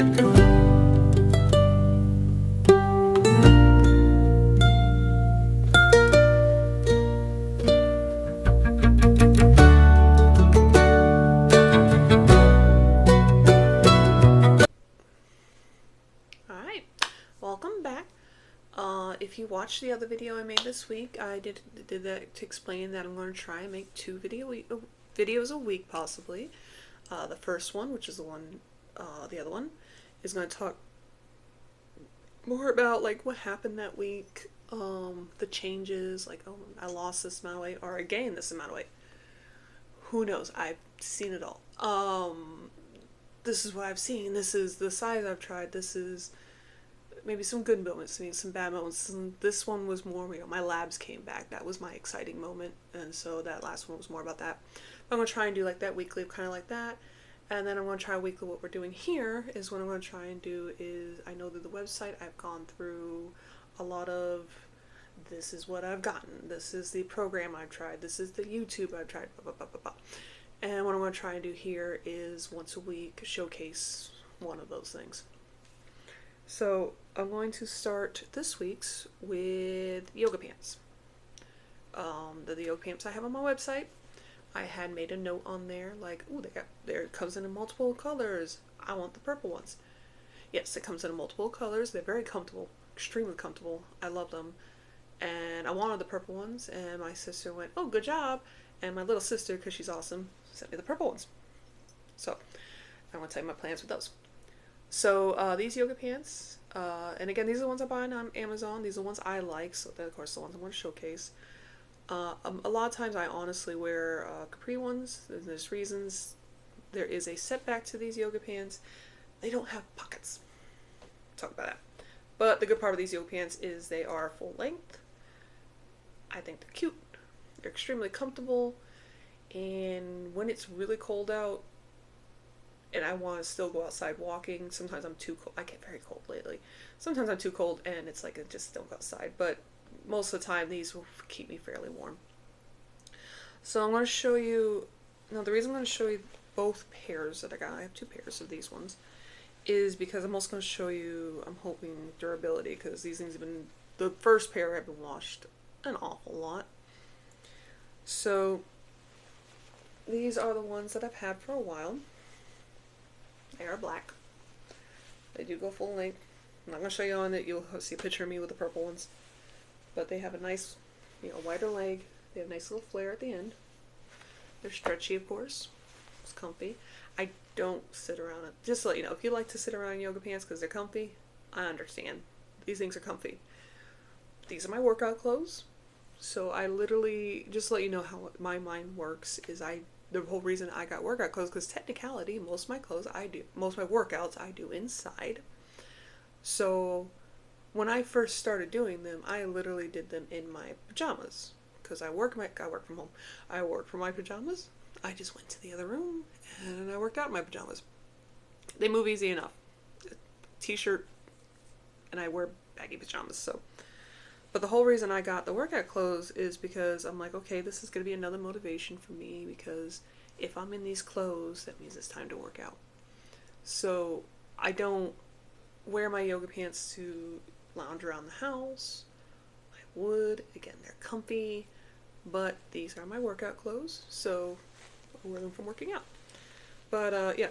Alright, welcome back. If you watched the other video I made this week, I did that to explain that I'm going to try and make 2 videos a week, possibly. The first one, which is the one, the other one, is going to talk more about like what happened that week, the changes, like, oh, I lost this amount of weight, or I gained this amount of weight. Who knows? I've seen it all. This is what I've seen. This is the size I've tried. This is maybe some good moments, maybe some bad moments. And this one was more, my labs came back. That was my exciting moment. And so that last one was more about that. I'm going to try and do like that weekly, kind of like that. And then I'm going to try weekly. What we're doing here is what I'm going to try and do is, I know that the website, I've gone through a lot of, this is what I've gotten. This is the program I've tried. This is the YouTube I've tried. Blah, blah, blah, blah, blah. And what I'm going to try and do here is once a week showcase one of those things. So I'm going to start this week's with yoga pants. The yoga pants I have on my website. I had made a note on there like, ooh, it comes in multiple colors. I want the purple ones. Yes, it comes in multiple colors. They're very comfortable, extremely comfortable. I love them. And I wanted the purple ones, and my sister went, oh, good job. And my little sister, because she's awesome, sent me the purple ones. So I want to tell you my plans with those. So these yoga pants, and again, these are the ones I buy on Amazon. These are the ones I like, so they're, of course, the ones I want to showcase. A lot of times I honestly wear capri ones. There's reasons. There is a setback to these yoga pants. They don't have pockets. Talk about that. But the good part of these yoga pants is they are full length. I think they're cute. They're extremely comfortable, and when it's really cold out and I want to still go outside walking, sometimes I'm too cold. I get very cold lately. Sometimes I'm too cold and it's like I just don't go outside, but most of the time these will keep me fairly warm. So I'm going to show you, now the reason I'm going to show you both pairs that I got, I have 2 pairs of these ones, is because I'm also going to show you, I'm hoping, durability, because these things have been, the first pair have been washed an awful lot. So these are the ones that I've had for a while. They are black. They do go full length. I'm not going to show you on it. You'll see a picture of me with the purple ones. But they have a nice, wider leg. They have a nice little flare at the end. They're stretchy, of course. It's comfy. I don't sit around it. Just to let you know, if you like to sit around in yoga pants because they're comfy, I understand. These things are comfy. These are my workout clothes. So I literally, just to let you know how my mind works, is the whole reason I got workout clothes, because technicality, most of my workouts I do inside. So when I first started doing them, I literally did them in my pajamas, because I work from home. I work from my pajamas. I just went to the other room and I worked out in my pajamas. They move easy enough. T-shirt, and I wear baggy pajamas, so. But the whole reason I got the workout clothes is because I'm like, okay, this is going to be another motivation for me, because if I'm in these clothes, that means it's time to work out. So I don't wear my yoga pants to lounge around the house. I would. Again, they're comfy, but these are my workout clothes, so I wear them from working out. But yeah,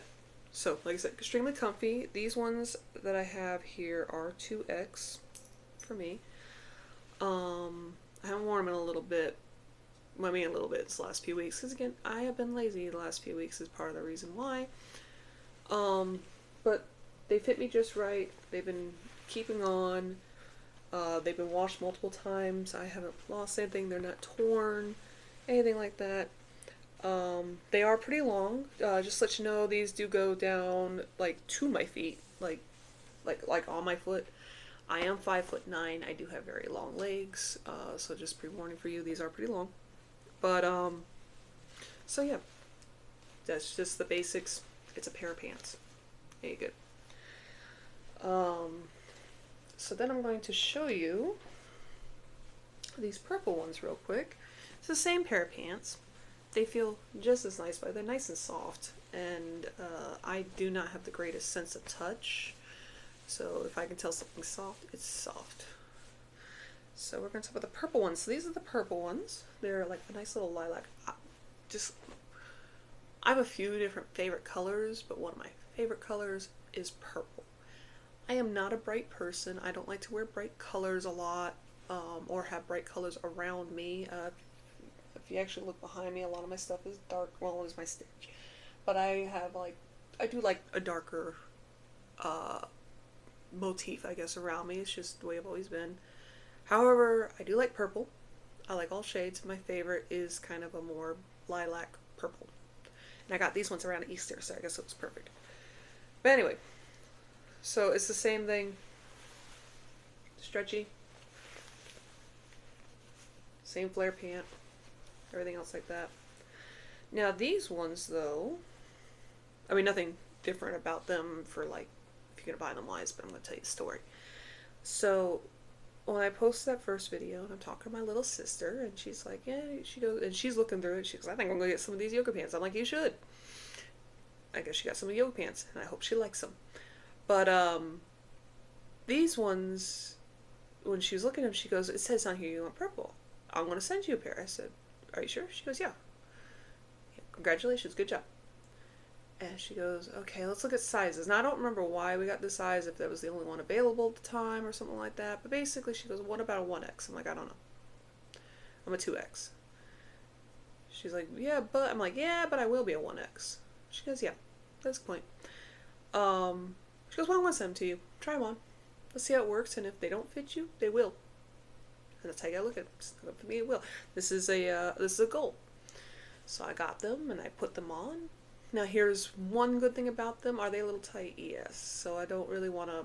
so like I said, extremely comfy. These ones that I have here are 2X for me. I haven't worn them in a little bit. I mean, a little bit this last few weeks, because again, I have been lazy the last few weeks, is part of the reason why. But they fit me just right. They've been keeping on. They've been washed multiple times. I haven't lost anything. They're not torn, anything like that. They are pretty long. Just to let you know, these do go down like to my feet, like on my foot. I am 5'9". I do have very long legs, so just pre-warning for you, these are pretty long. But so yeah, that's just the basics. It's a pair of pants. Very good. So then I'm going to show you these purple ones real quick. It's the same pair of pants. they feel just as nice, but they're nice and soft. And I do not have the greatest sense of touch, so if I can tell something's soft, it's soft. So we're going to talk about the purple ones. So these are the purple ones. They're like a nice little lilac. Just, I have a few different favorite colors, but one of my favorite colors is purple. I am not a bright person. I don't like to wear bright colors a lot, or have bright colors around me. If you actually look behind me, a lot of my stuff is dark. Well, it's my stitch. But I do like a darker motif, I guess, around me. It's just the way I've always been. However, I do like purple. I like all shades. My favorite is kind of a more lilac purple. And I got these ones around Easter, so I guess it was perfect. But anyway, so it's the same thing. Stretchy. Same flare pant. Everything else like that. Now these ones, though, I mean, nothing different about them for, like, if you're going to buy them wise, but I'm going to tell you the story. So when I posted that first video, and I'm talking to my little sister, and she's like, yeah, she goes, and she's looking through it, she goes, I think I'm going to get some of these yoga pants. I'm like, you should. I guess she got some of the yoga pants, and I hope she likes them. But these ones, when she was looking at them, she goes, it says on here you want purple. I'm going to send you a pair. I said, are you sure? She goes, yeah. Congratulations, good job. And she goes, okay, let's look at sizes. Now, I don't remember why we got the size, if that was the only one available at the time or something like that. But basically, she goes, what about a 1X? I'm like, I don't know. I'm a 2X. She's like, yeah, but... I'm like, yeah, but I will be a 1X. She goes, yeah, that's the point. She goes, well, I'm going to send them to you. Try them on. Let's see how it works, and if they don't fit you, they will. And that's how you gotta look at them. For me, it will. This is a goal. So I got them, and I put them on. Now here's one good thing about them. Are they a little tight? Yes. So I don't really want to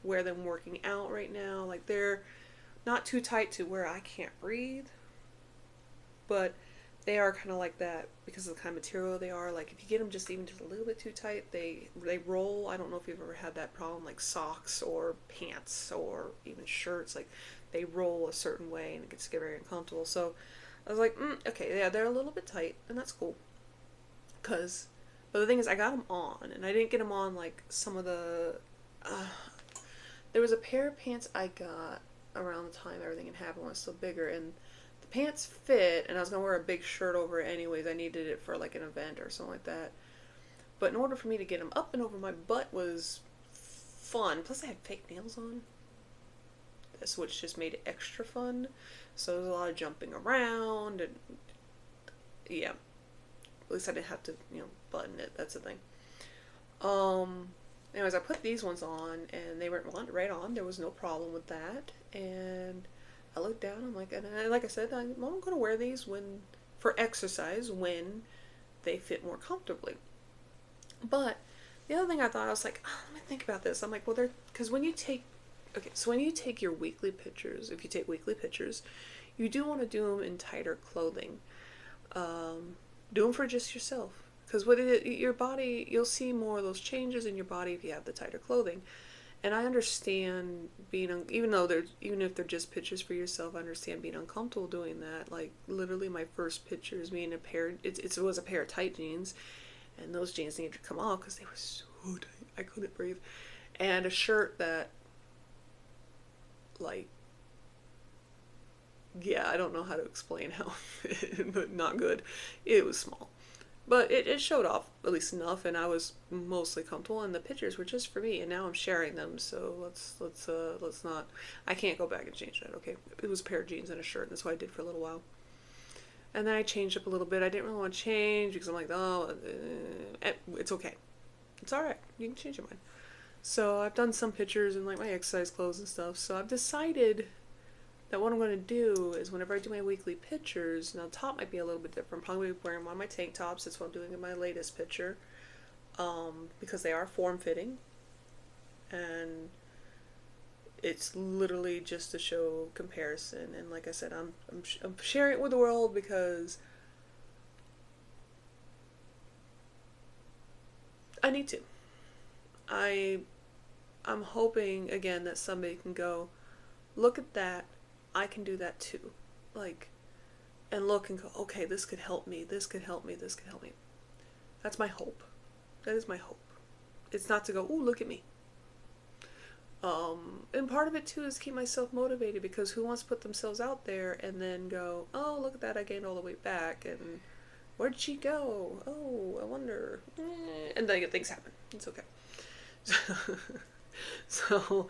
wear them working out right now. Like, they're not too tight to where I can't breathe, but they are kind of like that because of the kind of material they are. Like, if you get them just even just a little bit too tight, they roll. I don't know if you've ever had that problem, like socks or pants or even shirts. Like, they roll a certain way and it gets very uncomfortable. So I was like, okay, yeah, they're a little bit tight, and that's cool. But the thing is, I got them on, and I didn't get them on like some of the, there was a pair of pants I got around the time everything had happened when it was still bigger, and the pants fit, and I was going to wear a big shirt over it anyways. I needed it for like an event or something like that. But in order for me to get them up and over my butt was fun. Plus I had fake nails on, which just made it extra fun. So there was a lot of jumping around, and yeah. At least I didn't have to, button it. That's the thing. Anyways, I put these ones on, and they went right on. There was no problem with that. And I looked down. I'm like, and like I said, I'm going to wear these for exercise when they fit more comfortably. But the other thing I thought, I was like, let me think about this. I'm like, well, because when you take your weekly pictures, if you take weekly pictures, you do want to do them in tighter clothing. Do them for just yourself, because your body, you'll see more of those changes in your body if you have the tighter clothing. And I understand even if they're just pictures for yourself, I understand being uncomfortable doing that. Like, literally my first picture is me in a pair, it was a pair of tight jeans, and those jeans needed to come off because they were so tight, I couldn't breathe, and a shirt that, like, yeah, I don't know how to explain how, but not good. It was small, but it showed off at least enough, and I was mostly comfortable, and the pictures were just for me, and now I'm sharing them, so let's not, I can't go back and change that, okay? It was a pair of jeans and a shirt, and that's what I did for a little while. And then I changed up a little bit. I didn't really want to change because I'm like, oh, it's okay. It's alright. You can change your mind. So I've done some pictures in like my exercise clothes and stuff, so I've decided that what I'm going to do is whenever I do my weekly pictures, now the top might be a little bit different. I'm probably wearing one of my tank tops. That's what I'm doing in my latest picture, because they are form-fitting, and it's literally just to show comparison. And like I said, I'm sharing it with the world because I need to. I'm hoping again that somebody can go, look at that. I can do that too. Like, and look and go, okay, this could help me, this could help me, this could help me. That's my hope. That is my hope. It's not to go, ooh, look at me. And part of it too is keep myself motivated, because who wants to put themselves out there and then go, oh, look at that, I gained all the weight back, and where'd she go? Oh, I wonder. And then things happen. It's okay. So,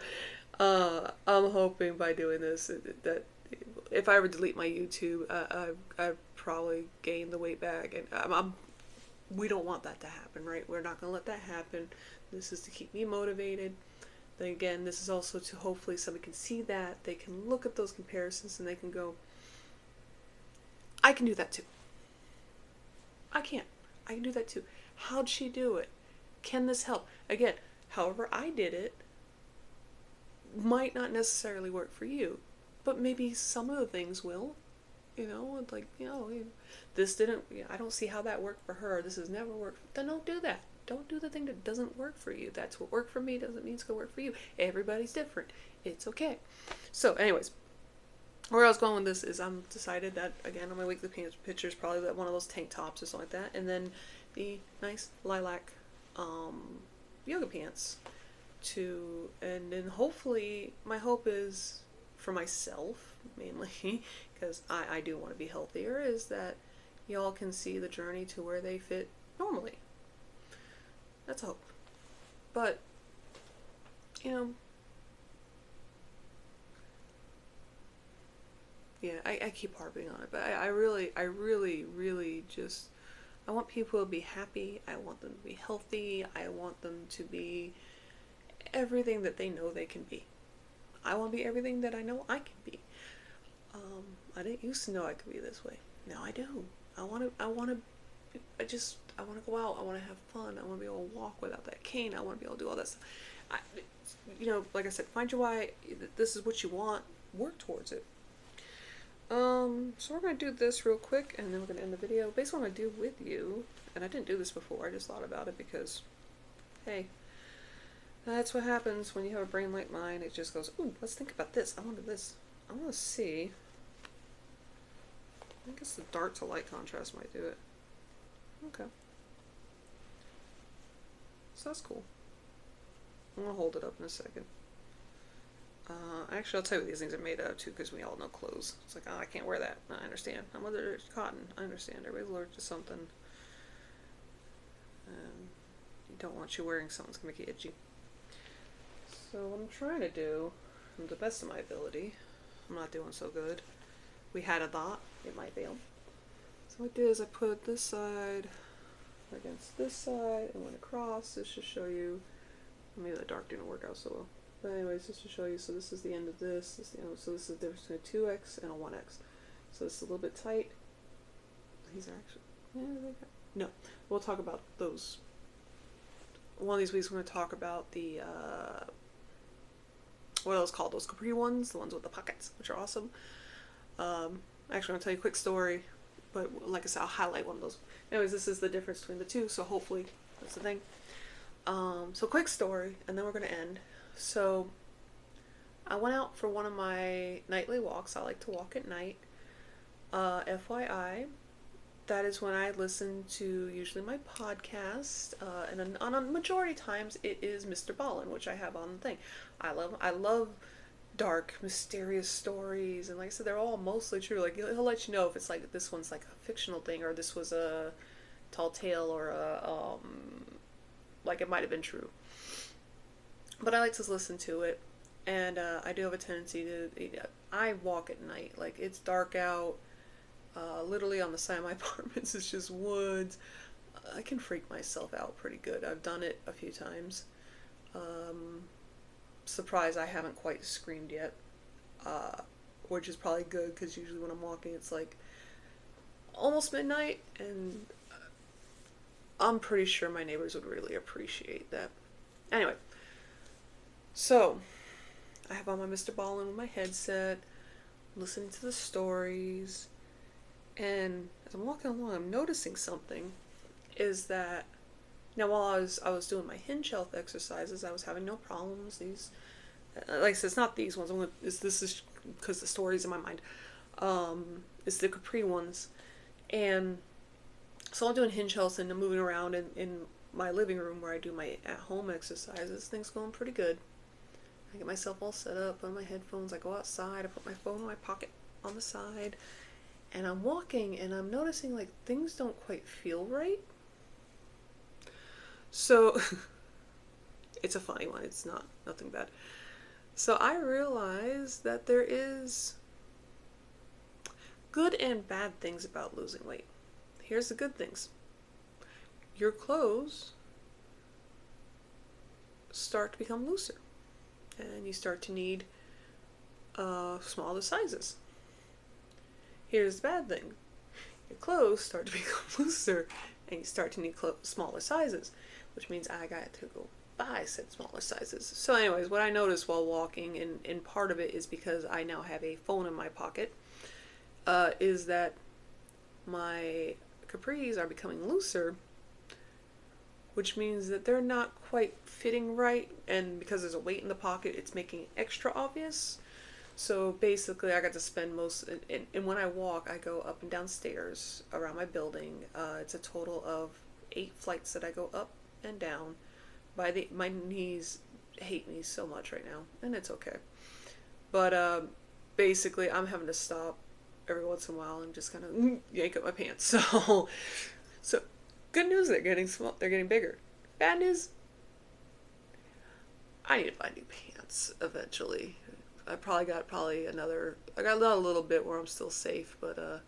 I'm hoping by doing this that if I ever delete my YouTube, I probably gain the weight back, and we don't want that to happen, right? We're not gonna let that happen. This is to keep me motivated. Then again, this is also to hopefully somebody can see that, they can look at those comparisons and they can go, I can do that too. I can do that too. How'd she do it? Can this help? Again, however I did it might not necessarily work for you, but maybe some of the things will. Like, this didn't, I don't see how that worked for her. This has never worked. Then don't do that. Don't do the thing that doesn't work for you. That's what worked for me doesn't mean it's going to work for you. Everybody's different. It's okay. So anyways, where I was going with this is I'm decided that, again, on my weekly pictures, probably that one of those tank tops or something like that. And then the nice lilac yoga pants and then hopefully my hope is for myself mainly, because I do want to be healthier, is that y'all can see the journey to where they fit normally. That's hope. But, yeah, I keep harping on it, but I really just, I want people to be happy, I want them to be healthy, I want them to be everything that they know they can be. I want to be everything that I know I can be. I didn't used to know I could be this way. Now I do. I want to go out. I want to have fun. I want to be able to walk without that cane. I want to be able to do all that stuff. Like I said, find your why. This is what you want. Work towards it. So we're going to do this real quick, and then we're going to end the video. Basically, what I'm going to do with you, and I didn't do this before, I just thought about it because, hey, that's what happens when you have a brain like mine. It just goes, ooh, let's think about this. I want to see. I guess the dark to light contrast might do it. Okay. So that's cool. I'm going to hold it up in a second. Actually, I'll tell you what these things are made of too, because we all know clothes. It's like, oh, I can't wear that. I understand. I'm allergic to cotton. I understand. Everybody's allergic to something. You don't want you wearing something that's going to make you itchy. So what I'm trying to do, to the best of my ability, I'm not doing so good. We had a thought. It might fail. So what I did is I put this side against this side and went across. This should show you, maybe the dark didn't work out so well. But anyways, just to show you, so this is the end of this. So this is the difference between a 2x and a 1x. So it's a little bit tight. These are actually, no, we'll talk about those. One of these weeks we're going to talk about the, what are those called? Those capri ones, the ones with the pockets, which are awesome. Actually, I'm going to tell you a quick story, but like I said, I'll highlight one of those. Anyways, this is the difference between the two, so hopefully that's the thing. So quick story, and then we're going to end. So I went out for one of my nightly walks. I like to walk at night. FYI, that is when I listen to usually my podcast, and on a majority times it is Mr. Ballin, which I have on the thing. I love dark, mysterious stories, and like I said, they're all mostly true. Like he'll let you know if it's like this one's like a fictional thing, or this was a tall tale, or a like it might have been true. But I like to listen to it, and I do have a tendency to, I walk at night, like it's dark out, literally on the side of my apartments it's just woods. I can freak myself out pretty good. I've done it a few times. Surprised I haven't quite screamed yet, which is probably good, because usually when I'm walking it's like almost midnight, and I'm pretty sure my neighbors would really appreciate that. Anyway. So, I have on my Mr. Ballin with my headset, listening to the stories, and as I'm walking along, I'm noticing something, is that, now while I was doing my hinge health exercises, I was having no problems. These, like I said, it's not these ones, this is because the story's in my mind. It's the capri ones. And so I'm doing hinge health and I'm moving around in my living room where I do my at-home exercises. Things going pretty good. I get myself all set up on my headphones. I go outside. I put my phone in my pocket on the side. And I'm walking and I'm noticing like things don't quite feel right. So it's a funny one. It's nothing bad. So I realized that there is good and bad things about losing weight. Here's the good things. Your clothes start to become looser. And you start to need smaller sizes. Here's the bad thing. Your clothes start to become looser and you start to need smaller sizes, which means I got to go buy said smaller sizes. So anyways, what I noticed while walking, and part of it is because I now have a phone in my pocket, is that my capris are becoming looser, which means that they're not quite fitting right, and because there's a weight in the pocket, it's making it extra obvious. So basically I got to spend most, and when I walk, I go up and down stairs around my building. It's a total of 8 flights that I go up and down. My knees hate me so much right now, and it's okay. But basically I'm having to stop every once in a while and just kind of yank up my pants. So good news, they're getting small, they're getting bigger. Bad news, I need to buy new pants eventually. I got a little bit where I'm still safe, but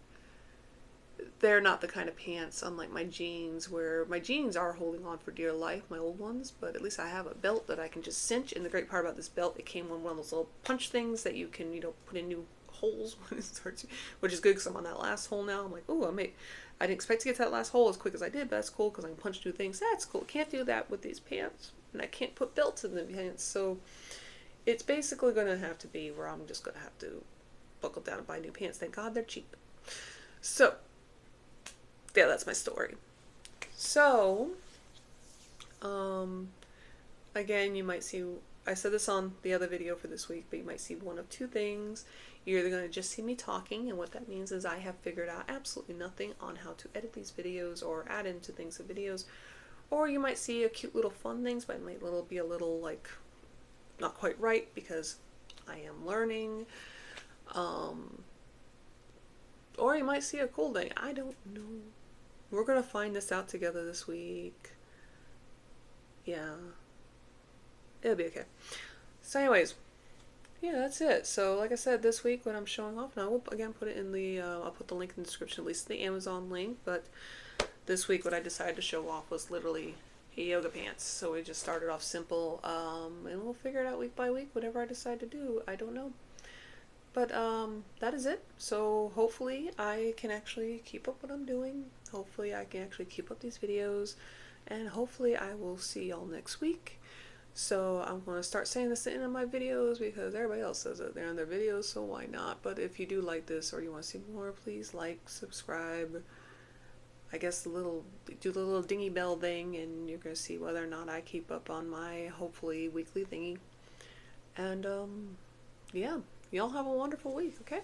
they're not the kind of pants, unlike my jeans, where my jeans are holding on for dear life, my old ones, but at least I have a belt that I can just cinch. And the great part about this belt, it came with one of those little punch things that you can, put in new holes when it starts, which is good because I'm on that last hole now. I'm like, oh, I didn't expect to get to that last hole as quick as I did, but that's cool because I can punch new things. That's cool. Can't do that with these pants, and I can't put belts in the pants, so it's basically going to have to be where I'm just going to have to buckle down and buy new pants. Thank God they're cheap. So, yeah, that's my story. So, again, you might see, I said this on the other video for this week, but you might see one of two things. You're either going to just see me talking, and what that means is I have figured out absolutely nothing on how to edit these videos or add into things in videos, or you might see a cute little fun things, but it might be a little, like, not quite right because I am learning. Or you might see a cool thing. I don't know. We're going to find this out together this week. Yeah. It'll be okay. So anyways, yeah, that's it. So like I said, this week when I'm showing off, and I will again put it in the, I'll put the link in the description, at least the Amazon link, but this week what I decided to show off was literally yoga pants. So we just started off simple, and we'll figure it out week by week, whatever I decide to do. I don't know. But that is it. So hopefully I can actually keep up what I'm doing. Hopefully I can actually keep up these videos, and hopefully I will see y'all next week. So I'm going to start saying this at the end of my videos because everybody else says it. They're in their videos, so why not? But if you do like this or you want to see more, please like, subscribe. I guess do the little dingy bell thing, and you're going to see whether or not I keep up on my hopefully weekly thingy. And yeah, y'all have a wonderful week, okay?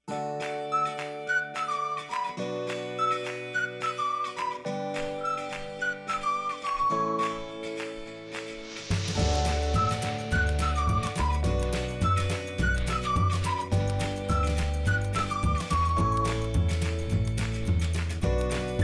Bye.